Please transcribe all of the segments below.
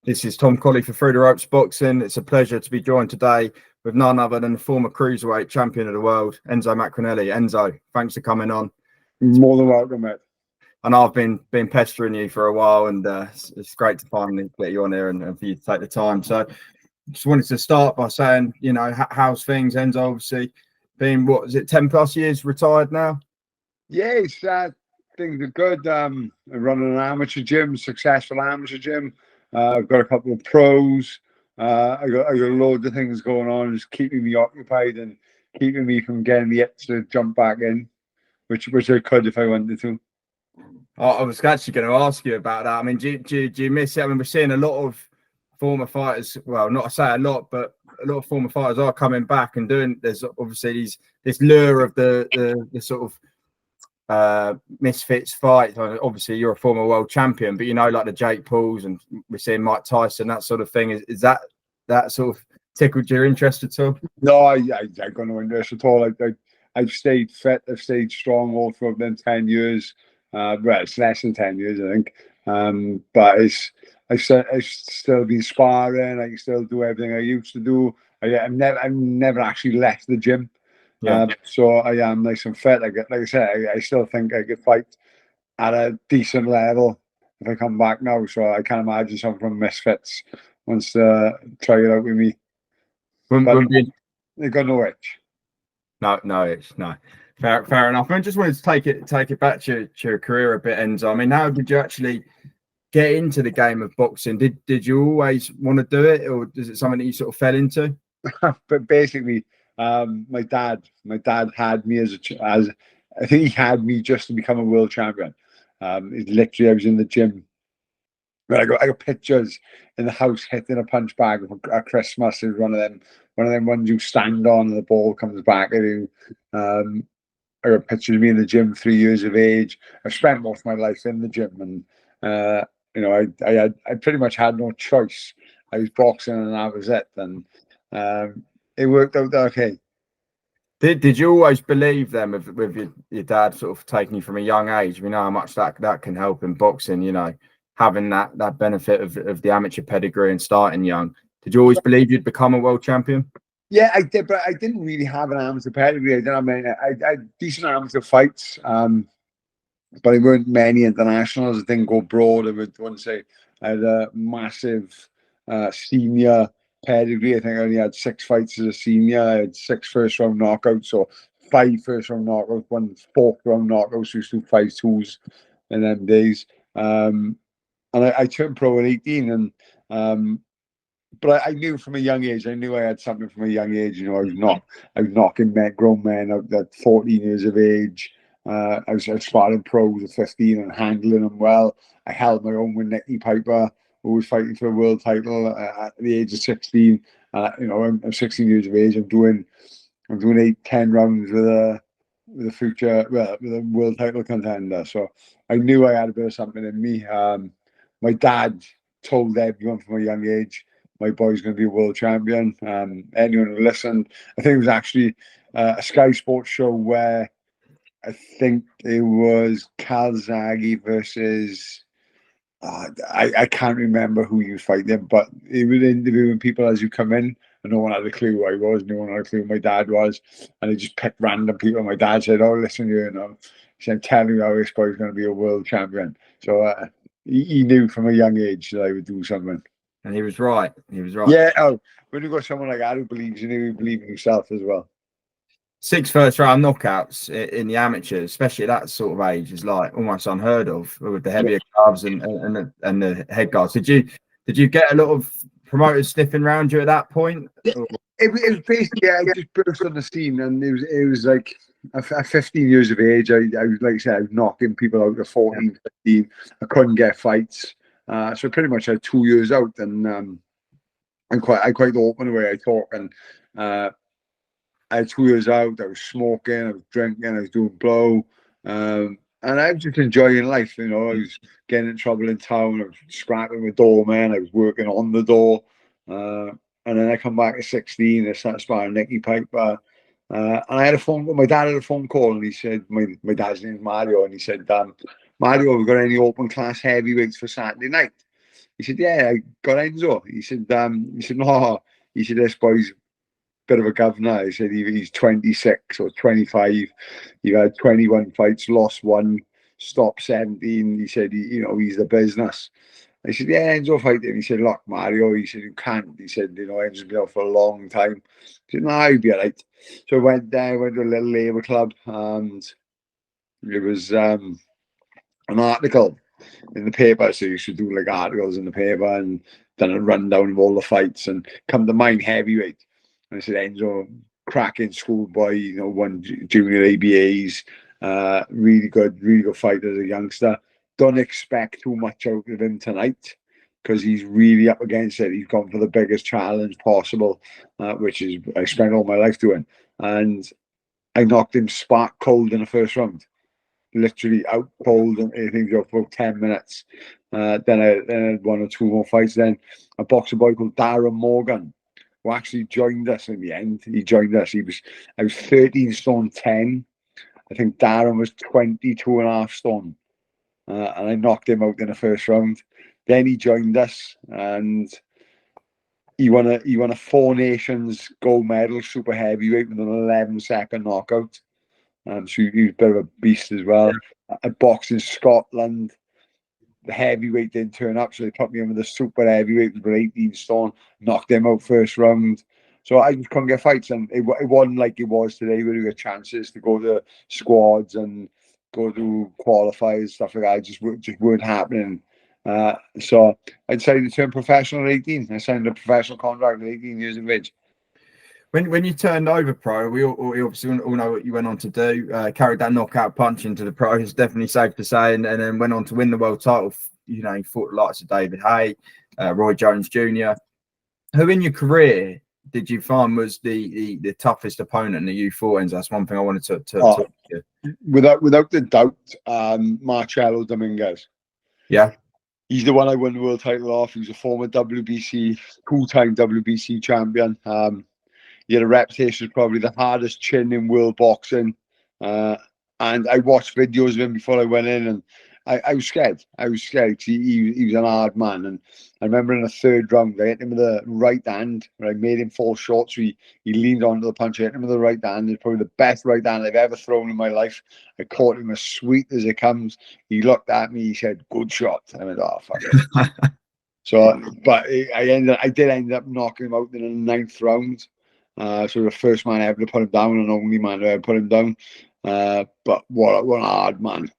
This is Tom Colley for Through the Ropes Boxing. It's a pleasure to be joined today with none other than the former Cruiserweight champion of the world, Enzo Maccarinelli. Enzo, thanks for coming on. More than welcome, mate. And I've been pestering you for a while, and it's great to finally get you on here and for you to take the time. So just wanted to start by saying, you know, how's things? Enzo obviously been, 10 plus years retired now? Yeah, it's things are good. I'm running an amateur gym, successful amateur gym. I've got a couple of pros. I got a load of things going on, just keeping me occupied and keeping me from getting the itch to jump back in, which I could if I wanted to. I was actually going to ask you about that. I mean, do you miss it? I mean, we're seeing a lot of former fighters. Well, not to say a lot, but a lot of former fighters are coming back and doing. There's obviously this lure of the sort of misfits fight. Obviously you're a former world champion, but you know, like the Jake Pauls, and we're seeing Mike Tyson, that sort of thing. Is that sort of tickled your interest at all? No, I got no interest at all. I've stayed fit, I've stayed strong all through them 10 years. Well, it's less than 10 years, I think. But I've still been sparring. I can still do everything I used to do. I've never actually left the gym. Yeah. So I am nice and fit. Like I said, I still think I could fight at a decent level if I come back now. So I can't imagine someone from Misfits wants to try it out with me. They got no itch. No itch. No. Fair enough. I just wanted to take it back to your career a bit, Enzo. I mean, how did you actually get into the game of boxing? Did you always want to do it, or is it something that you sort of fell into? But basically, my dad had me as I think he had me just to become a world champion. Literally, I was in the gym. But I got pictures in the house hitting a punch bag at Christmas. It was one of them ones you stand on and the ball comes back at you. I got pictures of me in the gym, 3 years of age. I've spent most of my life in the gym, and you know, I pretty much had no choice. I was boxing, and that was it. And it worked out okay. Did you always believe then with your dad sort of taking you from a young age? We know how much that can help in boxing, you know, having that benefit of the amateur pedigree and starting young. Did you always believe you'd become a world champion? Yeah, I did, but I didn't really have an amateur pedigree. I had decent amateur fights, but there weren't many internationals. I didn't go broad. I wouldn't say I had a massive senior pedigree. I think I only had 6 fights as a senior. I had 6 first-round knockouts, so 5 first-round knockouts, 1 fourth-round knockout. So we used to do 5-2s in them days. And I turned pro at 18, and but I knew from a young age. I knew I had something from a young age. You know, I was knocking grown men out at 14 years of age. I was sparring pros at 15 and handling them well. I held my own with Nicky Piper, who was fighting for a world title at the age of 16. You know, I'm 16 years of age. I'm doing 8-10 rounds with a future, well, with a world title contender. So I knew I had a bit of something in me. My dad told everyone from a young age, my boy's going to be a world champion. Anyone who listened, I think it was actually a Sky Sports show where I think it was Calzaghe versus, I can't remember who he was fighting, but he was interviewing people as you come in, and no one had a clue who I was, no one had a clue who my dad was, and he just picked random people. My dad said, "Oh, listen here, you know," he said, "Tell me how this boy's going to be a world champion." So he knew from a young age that I would do something. And he was right. Yeah. Oh, when you got someone like that who believes in you, who believes in himself as well. 6 first-round knockouts in the amateurs, especially at that sort of age, is like almost unheard of with the heavier gloves and the head guards. Did you get a lot of promoters sniffing around you at that point? It was basically, I just burst on the scene, and it was like at 15 years of age, I was, like I said, I was knocking people out at 14, 15. I couldn't get fights. So pretty much I had 2 years out, and I'm quite open the way I talk. And I had 2 years out. I was smoking, I was drinking, I was doing blow, and I was just enjoying life. You know, I was getting in trouble in town. I was scrapping with doorman. I was working on the door, and then I come back at 16. I started sparring Nicky Piper. And I had a phone call. My dad had a phone call, and he said, my dad's name is Mario, and he said, Mario, have we got any open class heavyweights for Saturday night? He said, yeah, I got Enzo. He said, no. He said, this boy's a bit of a governor. He said, he's 26 or 25. He had 21 fights, lost one, stopped 17. He said, he's the business. I said, yeah, Enzo fight him. He said, look, Mario, he said, you can't. He said, Enzo's been out for a long time. He said, no, he'll be all right. So I went there, went to a little Labour club, and it was an article in the paper. So you should do like articles in the paper and then a rundown of all the fights and come to mine heavyweight. And I said, Enzo, cracking schoolboy, won junior ABAs, really good fighter as a youngster. Don't expect too much out of him tonight because he's really up against it. He's gone for the biggest challenge possible, which is I spent all my life doing. And I knocked him spark cold in the first round. Literally out cold, and I think for about 10 minutes. Then I had one or two more fights. Then a boxer boy called Darren Morgan, who actually joined us in the end. He joined us. I was 13 stone 10. I think Darren was 22 and a half stone. And I knocked him out in the first round. Then he joined us, and he won a Four Nations gold medal super heavyweight with an 11-second knockout. So he was a bit of a beast as well. I boxed in Scotland. The heavyweight didn't turn up, so they put me in with the super heavyweight with 18 stone. Knocked him out first round. So I just couldn't get fights, and it wasn't like it was today where you get chances to go to squads and go to qualifiers, stuff like that. Just weren't happening. So I decided to turn professional at 18. I signed a professional contract at 18 years of age. When you turned over pro, we obviously all know what you went on to do. Carried that knockout punch into the pro. It's definitely safe to say, and then went on to win the world title. You fought the likes of David Haye, Roy Jones Jr. Who in your career did you find was the toughest opponent that you fought? And that's one thing I wanted to talk to. Without the doubt, Marcelo Dominguez. Yeah. He's the one I won the world title off. He was a former WBC, two-time WBC champion. He had a reputation as probably the hardest chin in world boxing. And I watched videos of him before I went in, and I was scared. I was scared. He was an hard man. And I remember in the third round, I hit him with the right hand, where I made him fall short. So he leaned onto the punch. I hit him with the right hand. It's probably the best right hand I've ever thrown in my life. I caught him as sweet as it comes. He looked at me. He said, "Good shot." I went, "Oh, fuck it." So, but I did end up knocking him out in the ninth round. So the first man ever to put him down, and only man to ever put him down. But what a hard man.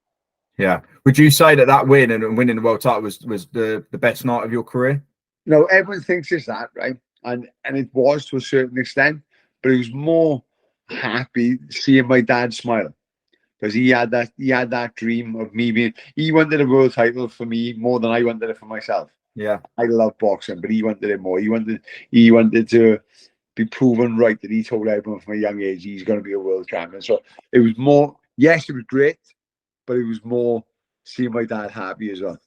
Yeah. Would you say that win and winning the world title was the best night of your career? No, everyone thinks it's that, right? And it was to a certain extent, but it was more happy seeing my dad smile, because he had that dream of me being. He wanted a world title for me more than I wanted it for myself. Yeah, I love boxing, but he wanted it more. He wanted to be proven right, that he told everyone from a young age he's going to be a world champion. So it was more. Yes, it was great, but it was more seeing my dad happy as well.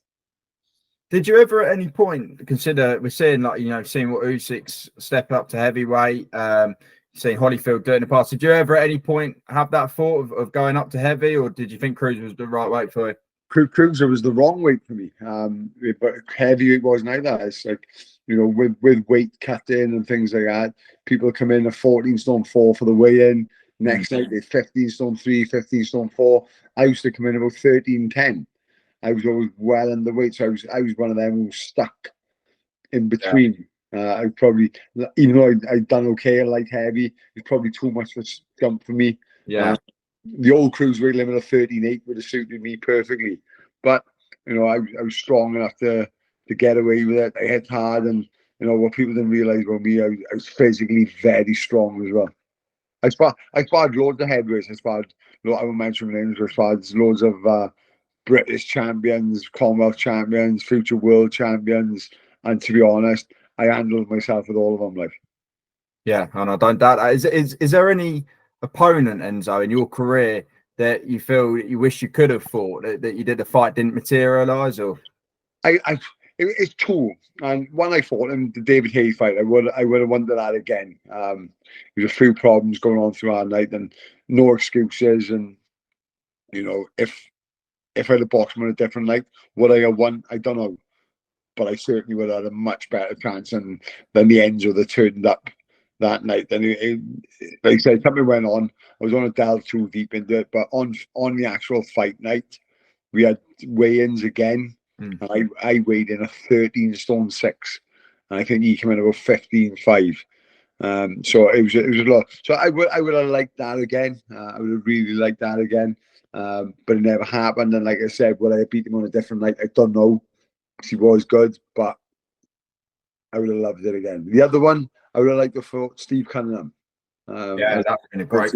Did you ever at any point consider, we're seeing seeing what Usyk's step up to heavyweight, seeing Holyfield do it in the past. Did you ever at any point have that thought of going up to heavy, or did you think Cruiser was the right weight for you? Cruiser was the wrong weight for me. But heavyweight wasn't either. It's like, with weight cutting and things like that, people come in at 14 stone 4 for the weigh-in. Next night they're 15 stone 3, 15 stone 4. I used to come in about 13-10. I was always well in the weight, so I was one of them who was stuck in between. I probably, even though I'd done okay at light heavy, it's probably too much for jump for me. Yeah. The old cruiserweight limit of 13.8 would have suited me perfectly, but I was strong enough to get away with it. I hit hard, and what people didn't realize about me, I was physically very strong as well. I sparred loads of heavyweights. I won't mention names, but I sparred loads of British champions, Commonwealth champions, future world champions, and to be honest, I handled myself with all of them. Like, yeah, and I don't doubt that. Is there any opponent, Enzo, in your career that you feel you wish you could have fought, that you did the fight didn't materialize? Or it's two, and when I fought him, the David Haye fight, I would have wanted that again. There was a few problems going on through our night, and no excuses. And if I'd have boxed him on a different night, would I have won? I don't know. but I certainly would have had a much better chance than the Enzo that turned up that night. And like I said, something went on. I was on to delve too deep into it, but on the actual fight night, we had weigh-ins again. I weighed in a 13 stone 6, and I think he came in about 15.5. So it was a lot. So I would have liked that again. I would have really liked that again. But it never happened. And like I said, would I have beat him on a different night? I don't know. He was good, but I would have loved it again. The other one, I would have liked to fought Steve Cunningham. Yeah, that would have been a great.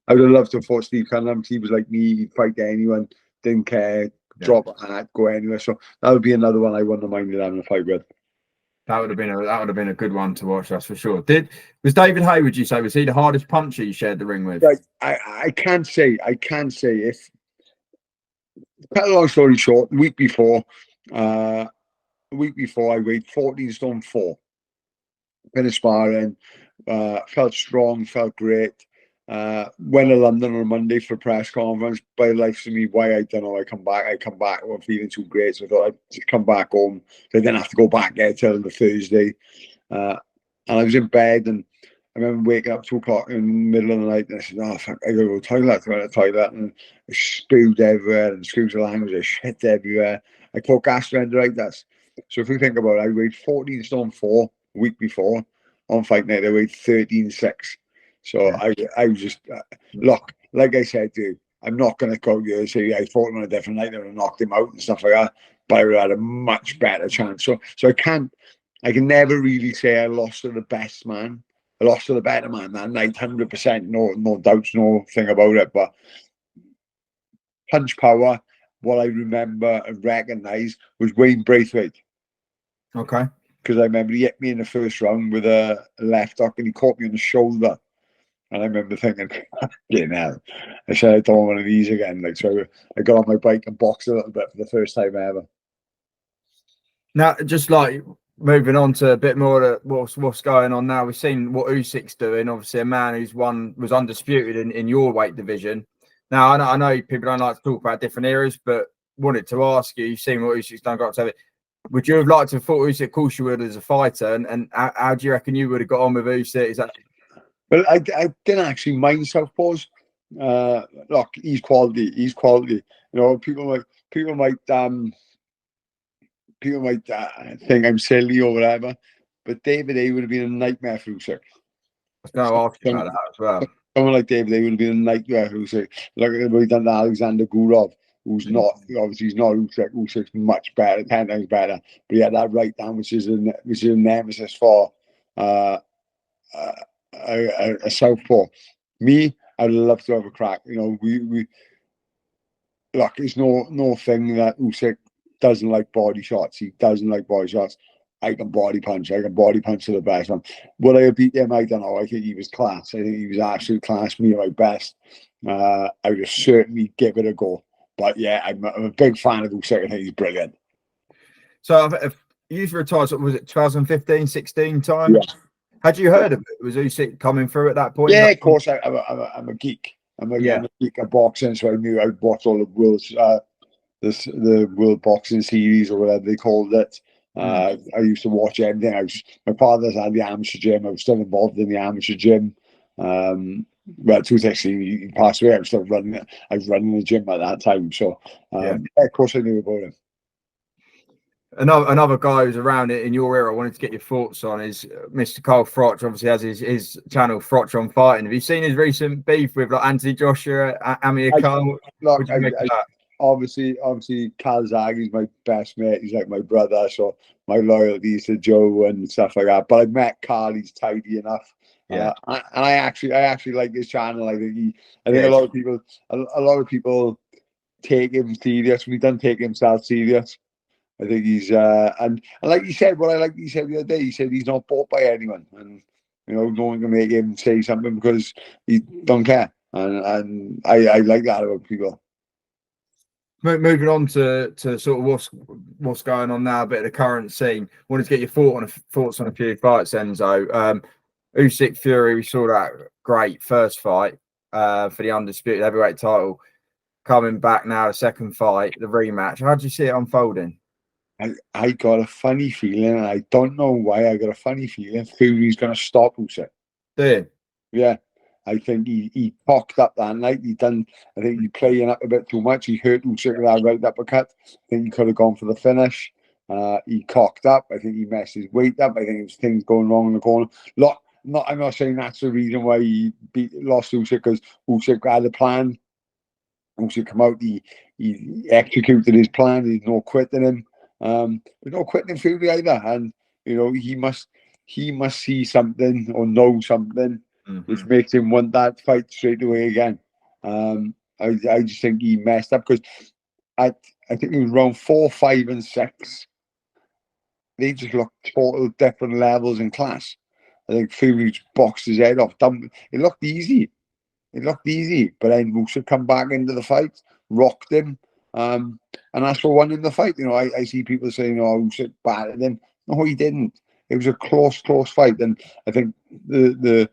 I would have loved to have fought Steve Cunningham. He was like me. He'd fight anyone. Didn't care. Drop a hat, go anywhere. So that would be another one I wouldn't have minded having a fight with. That would have been a good one to watch. That's for sure. Was David Haye? Would you say was he the hardest puncher you shared the ring with? Right. I can't say. If cut a long story short, a week before I weighed 14 stone 4. Finished sparring. Felt strong. Felt great. Went to London on Monday for a press conference. By life to me, why I don't know. I come back. I'm feeling too great, so I thought I'd just come back home. So I didn't have to go back there till the Thursday. And I was in bed, and I remember waking up 2 o'clock in the middle of the night, and I said, "Oh fuck, I gotta go to the toilet." I went to the toilet, and I spewed everywhere, and excuse the language, I shit everywhere. I caught gastroenteritis. So if you think about it, I weighed 14 stone 4 a week before. On fight night, I weighed 13.6. So I was just look, like I said to you, I'm not going to go here and say I fought him on a different night and knocked him out and stuff like that, but I would have had a much better chance. So I can never really say I lost to the best man. I lost to the better man that night, 100%, no doubts, no thing about it. But punch power, what I remember and recognise was Wayne Braithwaite. Okay. Because I remember he hit me in the first round with a left hook and he caught me on the shoulder. And I remember thinking, yeah, now I said I don't want one of these again. Like, so I got on my bike and boxed a little bit for the first time ever. Now, just like moving on to a bit more of what's going on now. We've seen what Usyk's doing. Obviously, a man who's was undisputed in your weight division. Now, I know people don't like to talk about different eras, but wanted to ask you, you've seen what Usyk's done, got to it. Would you have liked to have fought Usyk? Of course you would as a fighter. And how do you reckon you would have got on with Usyk? Is that... Well, I didn't actually mind southpaws. Look, he's quality. He's quality. You know, people might think I'm silly or whatever, but David Haye would have been a nightmare for Usyk. I was going to ask you about that as well. Someone like David Haye would have been a nightmare for Usyk. Like we've done to Alexander Gurov, who's not obviously he's not Usyk. Usyk's much better, 10 times better. But he had that right down, which is a nemesis for a southpaw. Me, I'd love to have a crack. You know, we look. It's no thing that Usyk doesn't like body shots. He doesn't like body shots. I can body punch. I can body punch to the best one. Would I have beat him? I don't know. I think he was class. I think he was absolute class. Me at my best. I would have certainly give it a go. But yeah, I'm a big fan of Usyk. I think he's brilliant. So if you retired, was it 2015, 16 time? Yeah. Had you heard of it? Was Usyk coming through at that point? Yeah, of course. I'm a geek. I'm a geek of boxing, so I knew I'd watch all the World Boxing Series or whatever they called it. I used to watch everything. My father's had the amateur gym. I was still involved in the amateur gym. Well, 2016, he passed away. I was still running it. I was running the gym at that time. So, of course, I knew about him. Another guy who's around it in your era I wanted to get your thoughts on is Mr. Carl Froch. Obviously has his channel Froch on Fighting. Have you seen his recent beef with like Anthony Joshua Amir Khan? Obviously Calzaghe is my best mate. He's like my brother, so my loyalty to Joe and stuff like that. But I've met Carl. He's tidy enough. Yeah, and I actually like his channel. I think a lot of people take him serious. We don't take himself serious. I think he's and like you said, what I like you said the other day, he said he's not bought by anyone, and you know, no one can make him say something because he don't care, and I like that about people. Moving on to sort of what's going on now, a bit of the current scene. Wanted to get your thoughts on a few fights, Enzo. Usyk Fury, we saw that great first fight for the undisputed heavyweight title. Coming back now, the second fight, the rematch. How did you see it unfolding? I got a funny feeling, and I don't know why. I got a funny feeling Fury's going to stop Usyk. Yeah, I think he cocked up that night. I think he playing up a bit too much. He hurt Usyk with that right uppercut. I think he could have gone for the finish. He cocked up. I think he messed his weight up. I think it was things going wrong in the corner. I'm not saying that's the reason why he lost Usyk, because Usyk had a plan. Usyk come out. He executed his plan. There's no quitting him. There's no quitting Fury either. And he must see something or know something which makes him want that fight straight away again. I just think he messed up, because I think it was round 4, 5, and 6. They just looked total different levels in class. I think Fury boxed his head off. It looked easy. But then Usyk come back into the fight, rocked him, and that's what won in the fight. I see people saying, "Oh, Usyk battered him." No, he didn't. It was a close fight, and I think the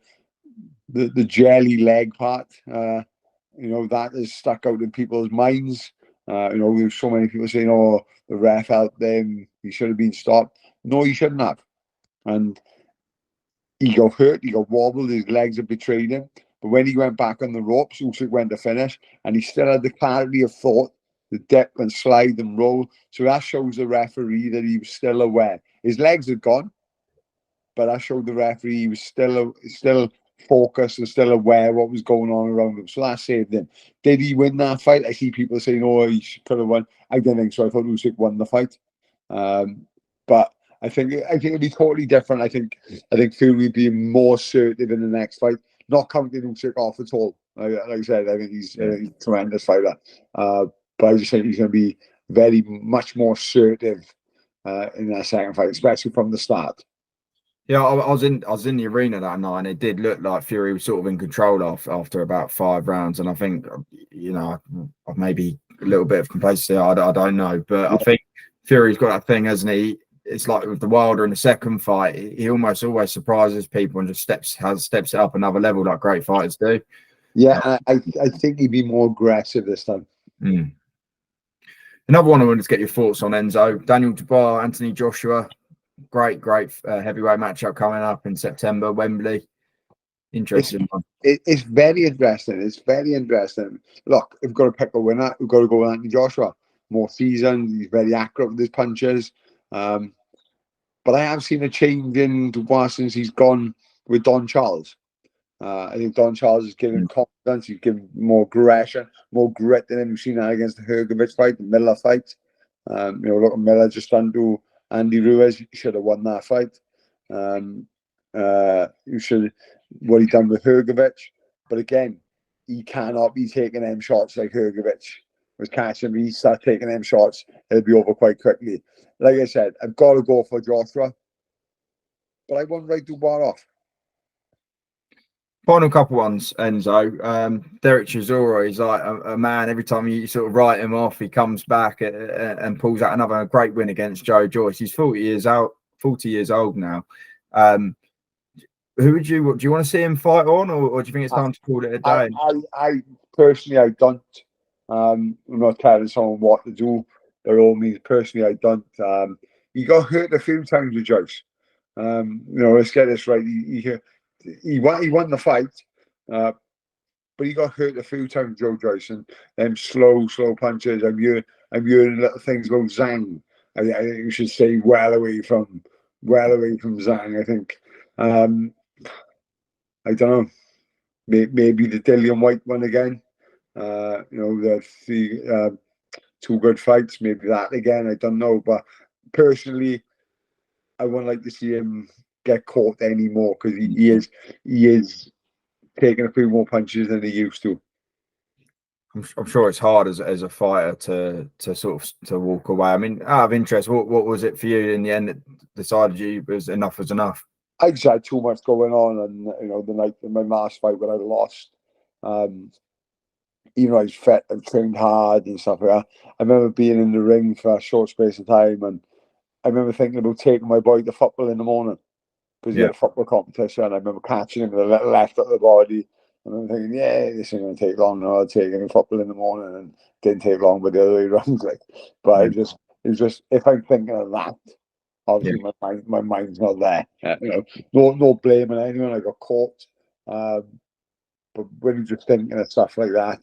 jelly leg part, that has stuck out in people's minds. There's so many people saying, "Oh, the ref helped them. He should have been stopped." No, he shouldn't have. And he got hurt. He got wobbled. His legs had betrayed him. But when he went back on the ropes, Usyk went to finish, and he still had the clarity of thought, the dip and slide and roll. So that shows the referee that he was still aware. His legs had gone, but that showed the referee he was still focused and still aware what was going on around him. So that saved him. Did he win that fight? I see people saying, "Oh, he could have won." I didn't think so. I thought Usyk won the fight, but I think it'd be totally different. I think Fury would be more assertive in the next fight, not counting Usyk off at all. Like I said, I think he's a tremendous fighter, but I just think he's going to be very much more assertive in that second fight, especially from the start. Yeah, I was in the arena that night, and it did look like Fury was sort of in control after about 5 rounds. And I think, maybe a little bit of complacency. I don't know, but I think Fury's got that thing, hasn't he? It's like with the Wilder in the second fight, he almost always surprises people and just steps it up another level like great fighters do. Yeah, I think he'd be more aggressive this time. Another one I wanted to get your thoughts on, Enzo. Daniel Dubois, Anthony Joshua. Great heavyweight matchup coming up in September, Wembley. Interesting one. It's very interesting. It's very interesting. Look, if we've got to pick a winner, we've got to go with Anthony Joshua. More seasoned, he's very accurate with his punches. But I have seen a change in Dubois since he's gone with Don Charles. I think Don Charles is giving confidence. He's giving more aggression, more grit than him. We've seen that against the Hrgovic fight, the Miller fight. Look at Miller just undo Andy Ruiz. He should have won that fight. What he done with Hrgovic. But again, he cannot be taking them shots like Hrgovic was catching me. He start taking them shots, it'll be over quite quickly. Like I said, I've got to go for Joshua, but I won't write Dubois off. Final couple ones, Enzo. Derek Chisora is like a man. Every time you sort of write him off, he comes back and pulls out another great win against Joe Joyce. He's 40 years old now. Do you want to see him fight on, or do you think it's time to call it a day? I personally, I don't. I'm not telling someone what to do. By all means, personally, I don't. He got hurt a few times with Joyce. Let's get this right. He won the fight, but he got hurt a few times, Joe Joyce, and them slow punches. I'm hearing little things about Zhang. I think you should stay well away from Zhang. I think. I don't know. Maybe the Dillian White one again. The 2 good fights. Maybe that again. I don't know. But personally, I wouldn't like to see him get caught anymore, because he is taking a few more punches than he used to. I'm sure it's hard as a fighter to sort of to walk away. I mean, out of interest, what was it for you in the end that decided you was enough was enough? I just had too much going on, and the night in my last fight when I lost, even though I was fit and trained hard and stuff like that, I remember being in the ring for a short space of time, and I remember thinking about taking my boy to football in the morning, because he had a football competition. I remember catching him with a little left of the body. And I'm thinking, this ain't going to take long. No, I'll take him to football in the morning, and didn't take long, but the other way around. But It's just if I'm thinking of that, obviously my mind's not there. No blaming anyone. I got caught, but when you're just thinking of stuff like that,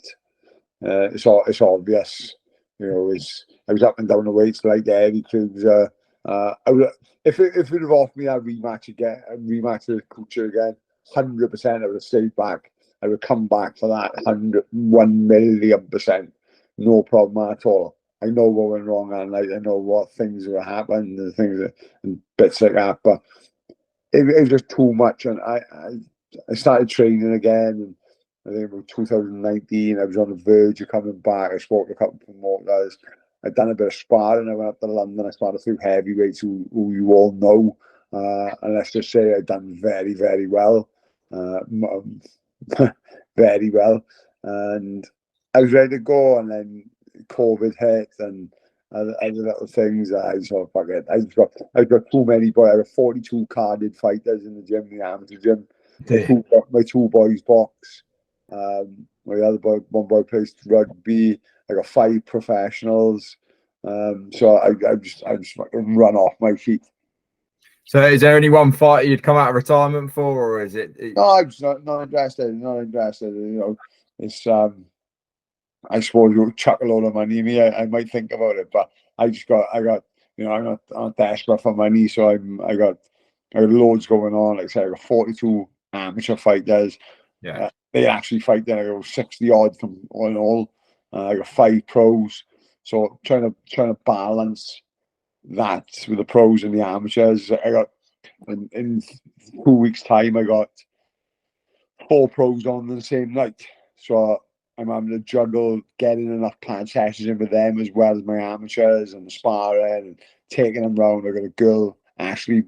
it's obvious. I was up and down the weights like the Eddie Cruiser. If it would have offered me a rematch with Kuchar again, 100% I would have stayed back. I would come back for that 1,000,000%. No problem at all. I know what went wrong that night. I know what things were happening and bits like that. But it was just too much. And I started training again. And I think about 2019, I was on the verge of coming back. I spoke to a couple of promoters. I'd done a bit of sparring. I went up to London. I sparred a few heavyweights who you all know. And let's just say I'd done very, very well. Very well. And I was ready to go. And then COVID hit and other little things. I thought, fuck it. I've got too many boys. I got 42 carded fighters in the gym, the amateur gym. My two boys box. My other boy, one boy plays rugby. I got 5 professionals. So I just fucking run off my feet. So is there any one fight you'd come out of retirement for, or is it? No, I'm just not interested. Not interested. It's I suppose you chuck a load of money at me. I might think about it, but I got I'm not desperate for money, so I got loads going on. Like I said, I got 42 amateur fighters. Yeah, they actually fight. Then I go 60 odd from all in all. I got 5 pros, so trying to balance that with the pros and the amateurs. I got in 2 weeks' time, I got 4 pros on the same night, so I'm having to juggle getting enough plant sessions in with them as well as my amateurs and the sparring and taking them round. I got a girl, Ashley,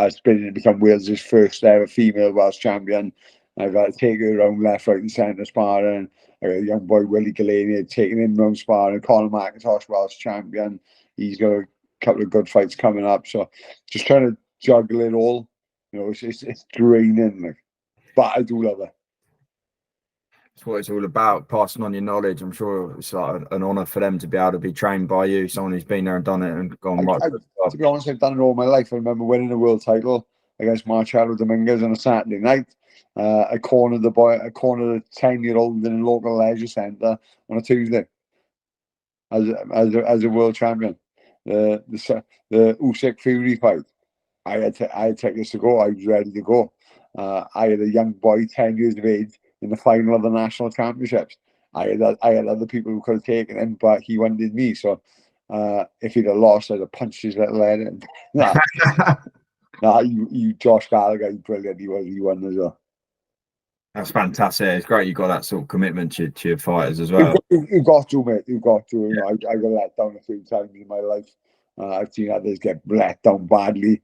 spinning to become Wales' first ever female Welsh champion. I've got to take her around left, right, and centre sparring. I got a young boy, Willie Galani, taking him around sparring. Conor McIntosh, Welsh champion. He's got a couple of good fights coming up. So just trying to juggle it all. It's draining, but I do love it. That's what it's all about, passing on your knowledge. I'm sure it's like an honour for them to be able to be trained by you, someone who's been there and done it and gone right. To be honest, I've done it all my life. I remember winning a world title against Marcelo Dominguez on a Saturday night. I cornered a 10-year-old in a local leisure centre on a Tuesday as a world champion. The Usyk Fury fight, I had tickets to go. I was ready to go. I had a young boy, 10 years of age, in the final of the national championships. I had other people who could have taken him, but he wanted me. So if he'd have lost, I'd have punched his little head in. Josh Gallagher, he's brilliant. He won as well. That's fantastic. It's great you got that sort of commitment to your fighters as well. You've got to, mate. You've got to. I got let down a few times in my life. I've seen others get let down badly.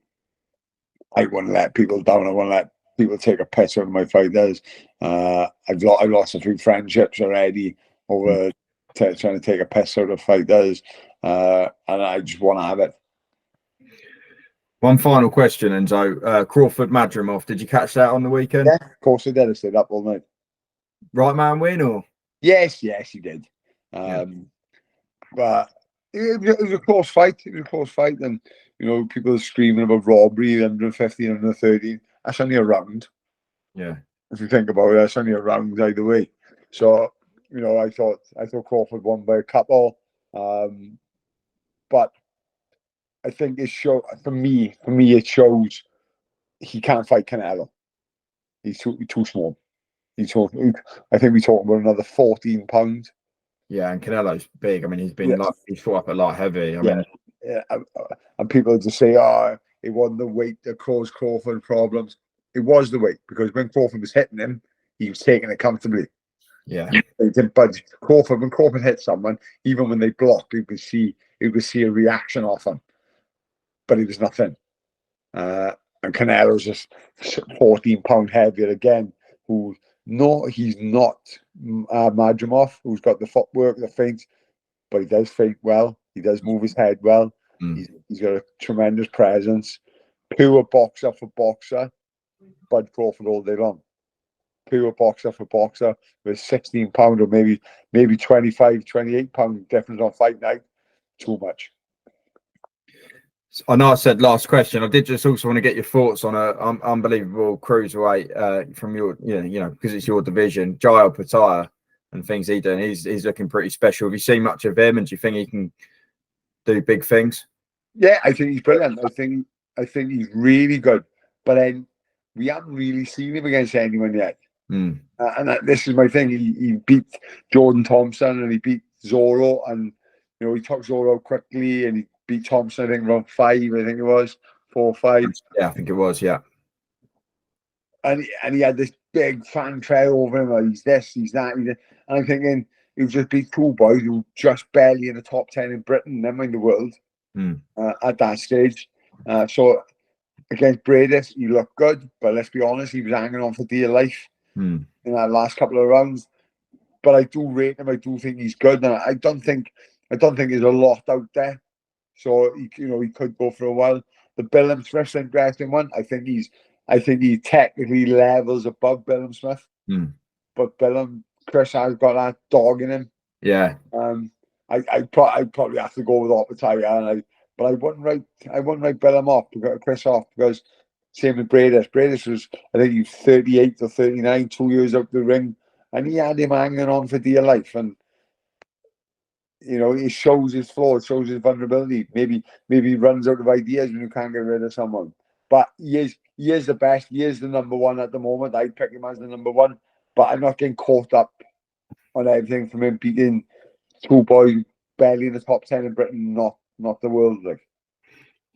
I wouldn't let people down. I wouldn't let people take a piss out of my fighters. I've lost a few friendships already over trying to take a piss out of fighters, and I just want to have it. One final question, Enzo. Crawford Madrimov, did you catch that on the weekend? Yeah, of course I did. I stayed up all night. Right man win or? Yes, he did. But it was a close fight. It was a close fight, and people are screaming about robbery, 115, 113. That's only a round. Yeah. If you think about it, that's only a round either way. So, I thought Crawford won by a couple. But I think for me it shows he can't fight Canelo. He's too small. I think we talk about another 14 pounds. Yeah, and Canelo's big. I mean, he's fought up at light heavy. I mean, and people just say, "Oh, it wasn't the weight that caused Crawford problems." It was the weight, because when Crawford was hitting him, he was taking it comfortably. Yeah, he didn't budge. When Crawford hit someone, even when they blocked, you could see a reaction off him, but it was nothing. And Canelo's just 14 pound heavier again. He's not Madrimov, who's got the footwork, the feints, but he does feint well. He does move his head well. He's got a tremendous presence. Pure boxer for boxer. Bud Crawford all day long. Pure boxer for boxer with 16 pounder, maybe 25, 28 pound difference on fight night. Too much. I know I said last question. I did just also want to get your thoughts on a unbelievable cruiserweight from your, because it's your division, Jai Opetaia, and things he's doing. He's looking pretty special. Have you seen much of him, and do you think he can do big things? Yeah, I think he's brilliant. I think he's really good. But then we haven't really seen him against anyone yet. Mm. This is my thing. He beat Jordan Thompson and he beat Zorro, and he took Zorro quickly, and he beat Thompson, I think, around 5, I think it was 4 or 5. Yeah, I think it was, yeah. And he had this big fan trail over him. Like, he's this, he's that. And I'm thinking, he just beat 2 boys who were just barely in the top 10 in Britain, never mind the world, at that stage. So against Bradis, he looked good, but let's be honest, he was hanging on for dear life in that last couple of rounds. But I do rate him. I do think he's good, and I don't think there's a lot out there. So he could go for a while. The Billam-Smith's an interesting one. I think he technically levels above Billam-Smith, but Chris has got that dog in him. Yeah. I'd probably have to go with Opetaia, but I wouldn't write Billam off, Chris off, because same with Bradis. Bradis was, I think, he was 38 or 39, 2 years out the ring, and he had him hanging on for dear life. And he shows his flaws, shows his vulnerability. Maybe he runs out of ideas when you can't get rid of someone. But he is the best. He is the number one at the moment. I'd pick him as the number one. But I'm not getting caught up on everything from him beating 2 boys barely in the top 10 in Britain, not the world.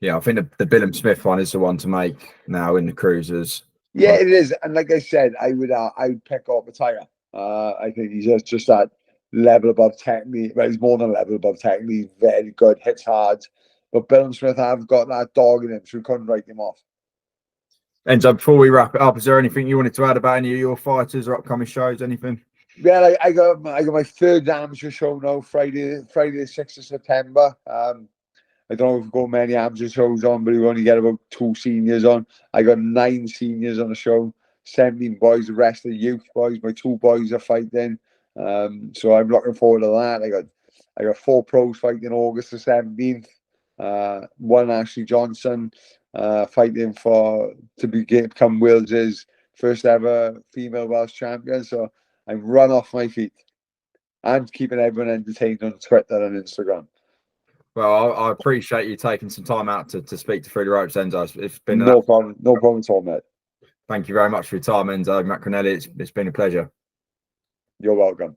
Yeah, I think the Billam-Smith one is the one to make now in the cruisers. Yeah, it is. And like I said, I'd pick Opetaia. I think he's just that level above technique. Well, he's more than a level above technique. He's very good, hits hard. But Billam-Smith have got that dog in him, so we couldn't write him off. Enzo, before we wrap it up, is there anything you wanted to add about any of your fighters or upcoming shows? Anything? Yeah, I got my 3rd amateur show now, Friday the 6th of September. I don't know if we've got many amateur shows on, but we only get about 2 seniors on. I got 9 seniors on the show, 17 boys, the rest of the youth boys. My 2 boys are fighting. So I'm looking forward to that. I got 4 pros fighting August the 17th. 1 Ashley Johnson fighting to become Wales' first ever female Welsh champion. So I'm run off my feet and keeping everyone entertained on Twitter and Instagram. Well, I appreciate you taking some time out to speak to Through the Ropes, Enzo. It's been no problem at all, mate. Thank you very much for your time, Enzo Maccarinelli. It's been a pleasure. You're welcome.